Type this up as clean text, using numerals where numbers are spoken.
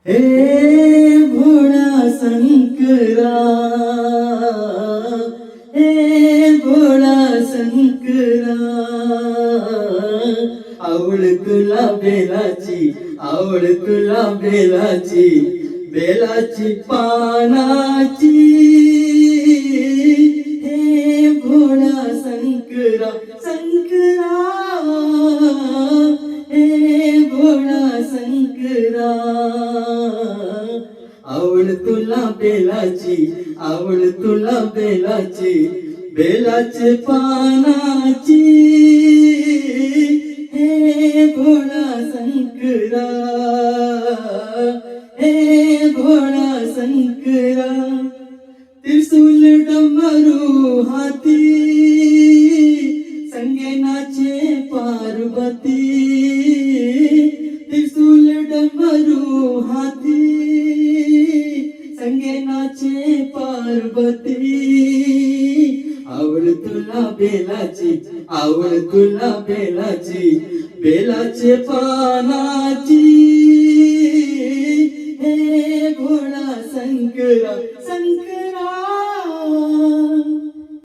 हे भोळा शंकरा, हे भोळा शंकरा, आवड तुला बेलाची, आवड तुला बेलाची, बेलाची पानाची. हे भोळा शंकरा, शंकरा, हे भोळा शंकरा, आवड तुला बेलाची, आवड तुला बेलाची, बेलाची पानाची. हे भोळा शंकरा, हे भोळा शंकरा, त्रिशूल डमरू हाती, संगे नाचे पार्वती. त्रिशूल डमरू हाती, संगे नाचे पार्वती. आवड तुला बेलाची, आवड तुला बेलाची, बेलाचे पानाची. हे भोळा शंकरा,